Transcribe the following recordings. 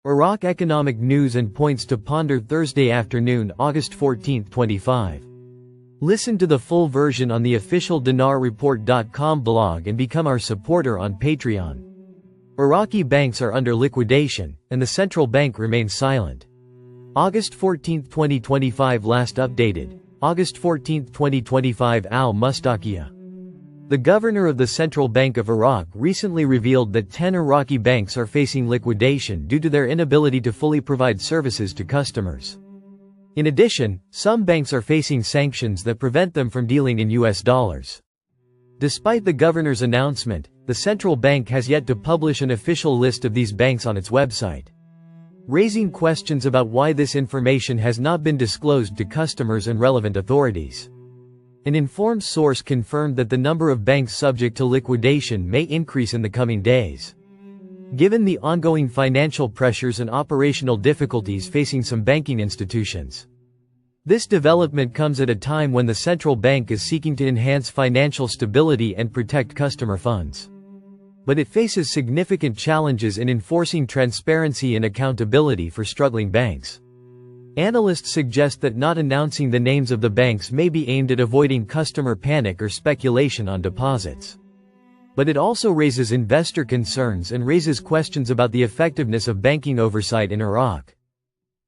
Iraq economic news and points to ponder Thursday afternoon, August 14, 25. Listen to the full version on the official dinarreport.com blog and become our supporter on Patreon. Iraqi banks are under liquidation, and the central bank remains silent. August 14, 2025. Last updated, August 14, 2025. Al-Mustaqiya. The governor of the Central Bank of Iraq recently revealed that 10 Iraqi banks are facing liquidation due to their inability to fully provide services to customers. In addition, some banks are facing sanctions that prevent them from dealing in US dollars. Despite the governor's announcement, the central bank has yet to publish an official list of these banks on its website, raising questions about why this information has not been disclosed to customers and relevant authorities. An informed source confirmed that the number of banks subject to liquidation may increase in the coming days, given the ongoing financial pressures and operational difficulties facing some banking institutions. This development comes at a time when the central bank is seeking to enhance financial stability and protect customer funds. But it faces significant challenges in enforcing transparency and accountability for struggling banks. Analysts suggest that not announcing the names of the banks may be aimed at avoiding customer panic or speculation on deposits. But it also raises investor concerns and raises questions about the effectiveness of banking oversight in Iraq.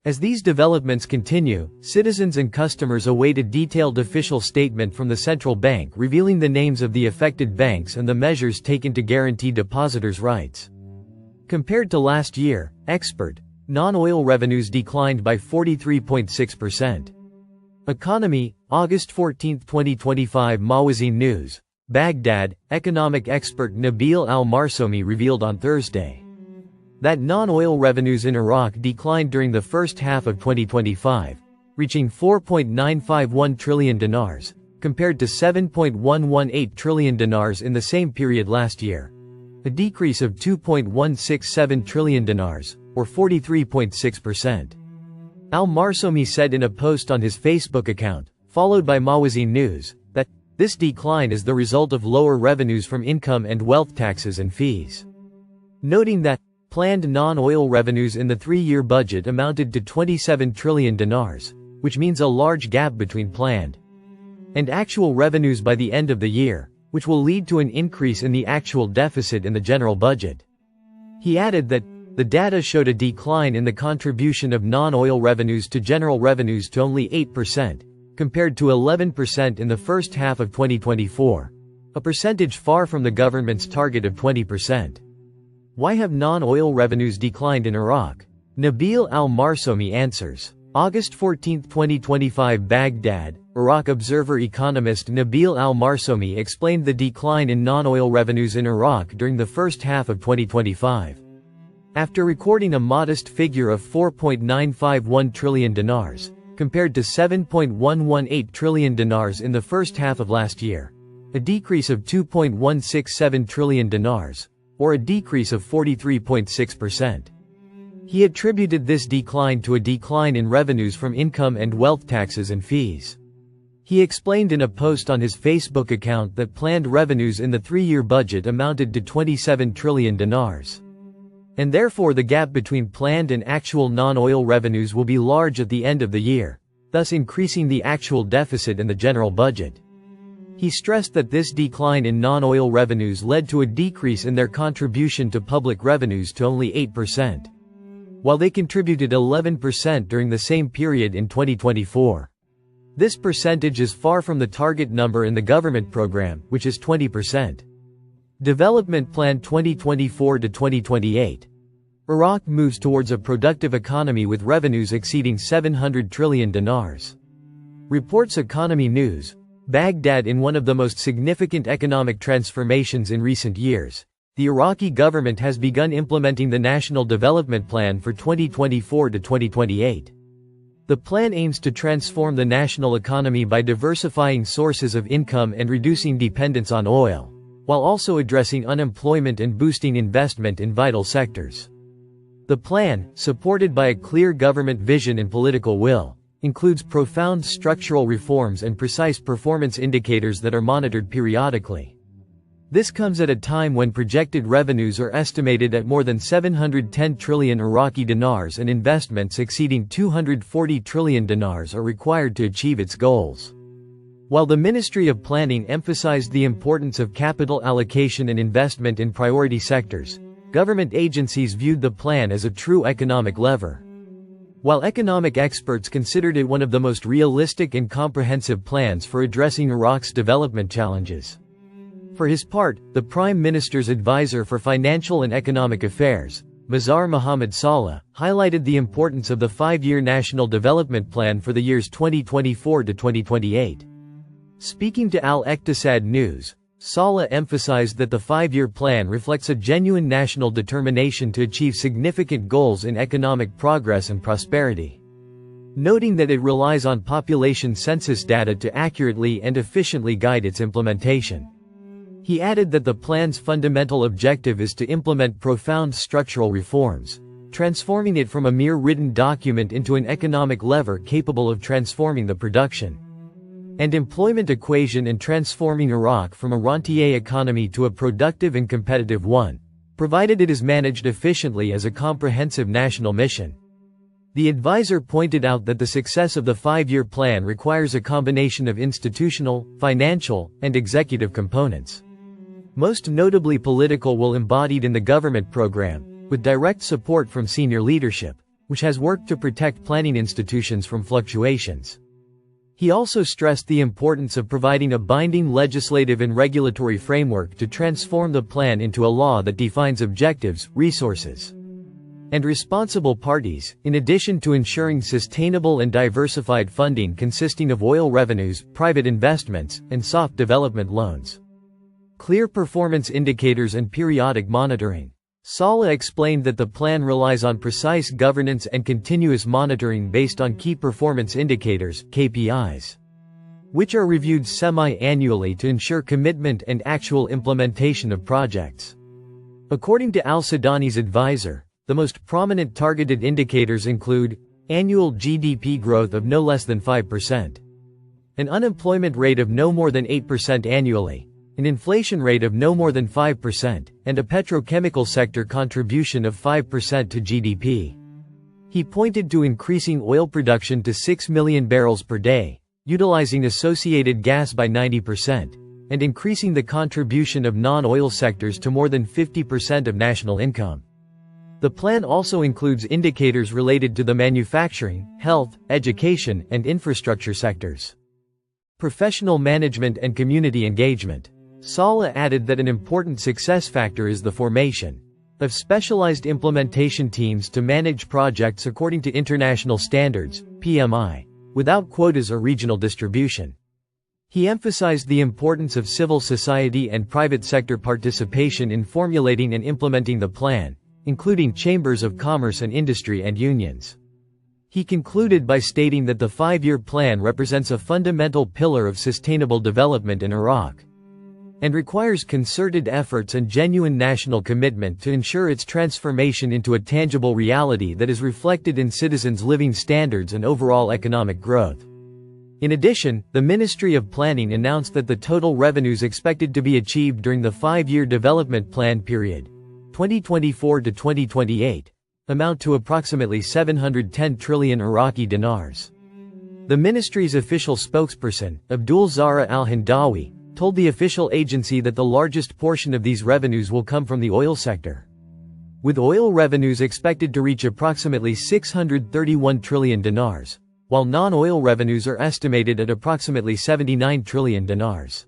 As these developments continue, citizens and customers await a detailed official statement from the central bank revealing the names of the affected banks and the measures taken to guarantee depositors' rights. Compared to last year, non-oil revenues declined by 43.6%. Economy, August 14, 2025. Mawazin News. Baghdad, economic expert Nabil al-Marsomi revealed on Thursday that non-oil revenues in Iraq declined during the first half of 2025, reaching 4.951 trillion dinars, compared to 7.118 trillion dinars in the same period last year, a decrease of 2.167 trillion dinars, or 43.6%. Al-Marsomi said in a post on his Facebook account, followed by Mawazin News, that this decline is the result of lower revenues from income and wealth taxes and fees, noting that planned non-oil revenues in the three-year budget amounted to 27 trillion dinars, which means a large gap between planned and actual revenues by the end of the year, which will lead to an increase in the actual deficit in the general budget. He added that the data showed a decline in the contribution of non-oil revenues to general revenues to only 8%, compared to 11% in the first half of 2024, a percentage far from the government's target of 20%. Why have non-oil revenues declined in Iraq? Nabil al-Marsomi answers. August 14, 2025. Baghdad, Iraq observer economist Nabil al-Marsomi explained the decline in non-oil revenues in Iraq during the first half of 2025. After recording a modest figure of 4.951 trillion dinars, compared to 7.118 trillion dinars in the first half of last year, a decrease of 2.167 trillion dinars, or a decrease of 43.6%. He attributed this decline to a decline in revenues from income and wealth taxes and fees. He explained in a post on his Facebook account that planned revenues in the three-year budget amounted to 27 trillion dinars. And therefore the gap between planned and actual non-oil revenues will be large at the end of the year, thus increasing the actual deficit in the general budget. He stressed that this decline in non-oil revenues led to a decrease in their contribution to public revenues to only 8%, while they contributed 11% during the same period in 2024. This percentage is far from the target number in the government program, which is 20%. Development Plan 2024 to 2028. Iraq moves towards a productive economy with revenues exceeding 700 trillion dinars. Reports Economy News. Baghdad. In one of the most significant economic transformations in recent years, the Iraqi government has begun implementing the National Development Plan for 2024 to 2028. The plan aims to transform the national economy by diversifying sources of income and reducing dependence on oil, while also addressing unemployment and boosting investment in vital sectors. The plan, supported by a clear government vision and political will, includes profound structural reforms and precise performance indicators that are monitored periodically. This comes at a time when projected revenues are estimated at more than 710 trillion Iraqi dinars and investments exceeding 240 trillion dinars are required to achieve its goals. While the Ministry of Planning emphasized the importance of capital allocation and investment in priority sectors, government agencies viewed the plan as a true economic lever. While economic experts considered it one of the most realistic and comprehensive plans for addressing Iraq's development challenges. For his part, the Prime Minister's advisor for Financial and Economic Affairs, Mazhar Mohammad Saleh, highlighted the importance of the 5-year National Development Plan for the years 2024 to 2028. Speaking to Al-Iqtisad News, Saleh emphasized that the 5-year plan reflects a genuine national determination to achieve significant goals in economic progress and prosperity. Noting that it relies on population census data to accurately and efficiently guide its implementation. He added that the plan's fundamental objective is to implement profound structural reforms, transforming it from a mere written document into an economic lever capable of transforming the production and employment equation and transforming Iraq from a rentier economy to a productive and competitive one, provided it is managed efficiently as a comprehensive national mission. The advisor pointed out that the success of the 5-year plan requires a combination of institutional, financial, and executive components. Most notably political will embodied in the government program, with direct support from senior leadership, which has worked to protect planning institutions from fluctuations. He also stressed the importance of providing a binding legislative and regulatory framework to transform the plan into a law that defines objectives, resources, and responsible parties, in addition to ensuring sustainable and diversified funding consisting of oil revenues, private investments, and soft development loans. Clear performance indicators and periodic monitoring. Saleh explained that the plan relies on precise governance and continuous monitoring based on key performance indicators, KPIs, which are reviewed semi-annually to ensure commitment and actual implementation of projects. According to Al-Sudani's advisor, the most prominent targeted indicators include annual GDP growth of no less than 5%, an unemployment rate of no more than 8% annually, an inflation rate of no more than 5%, and a petrochemical sector contribution of 5% to GDP. He pointed to increasing oil production to 6 million barrels per day, utilizing associated gas by 90%, and increasing the contribution of non-oil sectors to more than 50% of national income. The plan also includes indicators related to the manufacturing, health, education, and infrastructure sectors. Professional management and community engagement. Saleh added that an important success factor is the formation of specialized implementation teams to manage projects according to international standards, PMI, without quotas or regional distribution. He emphasized the importance of civil society and private sector participation in formulating and implementing the plan, including chambers of commerce and industry and unions. He concluded by stating that the 5-year plan represents a fundamental pillar of sustainable development in Iraq, and requires concerted efforts and genuine national commitment to ensure its transformation into a tangible reality that is reflected in citizens' living standards and overall economic growth. In addition, the Ministry of Planning announced that the total revenues expected to be achieved during the 5-year development plan period, 2024 to 2028, amount to approximately 710 trillion Iraqi dinars. The ministry's official spokesperson, Abdul Zahra al-Hindawi, told the official agency that the largest portion of these revenues will come from the oil sector, with oil revenues expected to reach approximately 631 trillion dinars, while non-oil revenues are estimated at approximately 79 trillion dinars.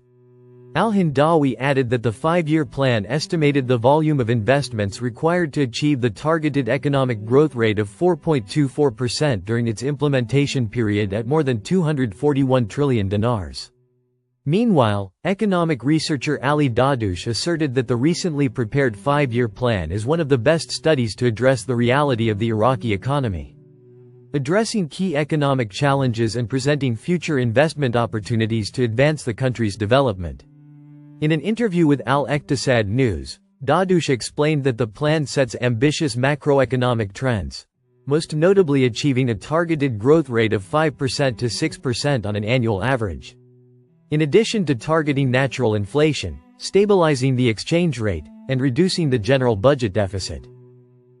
Al-Hindawi added that the 5-year plan estimated the volume of investments required to achieve the targeted economic growth rate of 4.24% during its implementation period at more than 241 trillion dinars. Meanwhile, economic researcher Ali Dadouche asserted that the recently prepared 5-year plan is one of the best studies to address the reality of the Iraqi economy, addressing key economic challenges and presenting future investment opportunities to advance the country's development. In an interview with Al-Iqtisad News, Dadouche explained that the plan sets ambitious macroeconomic trends, most notably achieving a targeted growth rate of 5% to 6% on an annual average. In addition to targeting natural inflation, stabilizing the exchange rate, and reducing the general budget deficit.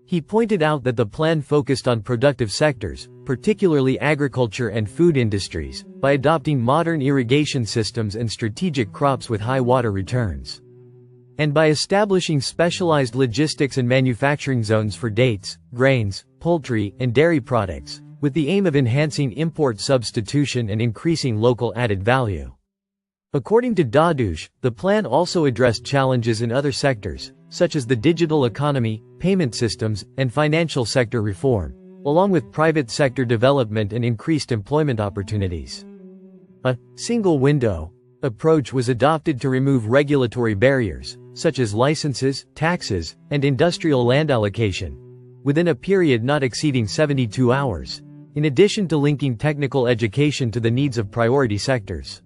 He pointed out that the plan focused on productive sectors, particularly agriculture and food industries, by adopting modern irrigation systems and strategic crops with high water returns, and by establishing specialized logistics and manufacturing zones for dates, grains, poultry, and dairy products, with the aim of enhancing import substitution and increasing local added value. According to Dadush, the plan also addressed challenges in other sectors, such as the digital economy, payment systems, and financial sector reform, along with private sector development and increased employment opportunities. A single window approach was adopted to remove regulatory barriers, such as licenses, taxes, and industrial land allocation, within a period not exceeding 72 hours, in addition to linking technical education to the needs of priority sectors.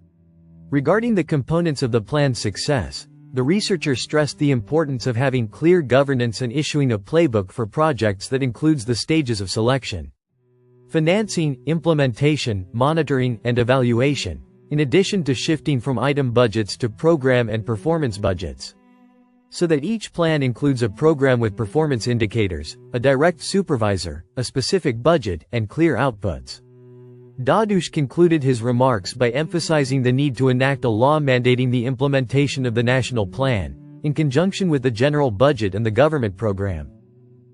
Regarding the components of the plan's success, the researcher stressed the importance of having clear governance and issuing a playbook for projects that includes the stages of selection, financing, implementation, monitoring, and evaluation, in addition to shifting from item budgets to program and performance budgets, so that each plan includes a program with performance indicators, a direct supervisor, a specific budget, and clear outputs. Dadush concluded his remarks by emphasizing the need to enact a law mandating the implementation of the national plan, in conjunction with the general budget and the government program.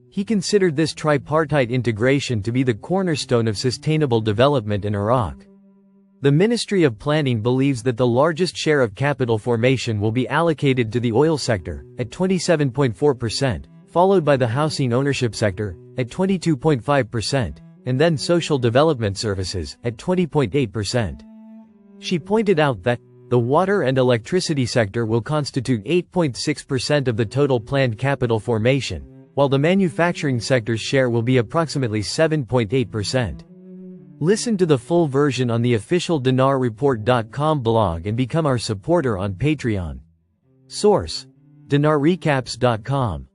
He considered this tripartite integration to be the cornerstone of sustainable development in Iraq. The Ministry of Planning believes that the largest share of capital formation will be allocated to the oil sector, at 27.4%, followed by the housing ownership sector, at 22.5%, and then social development services, at 20.8%. She pointed out that the water and electricity sector will constitute 8.6% of the total planned capital formation, while the manufacturing sector's share will be approximately 7.8%. Listen to the full version on the official dinarreport.com blog and become our supporter on Patreon. Source: dinarrecaps.com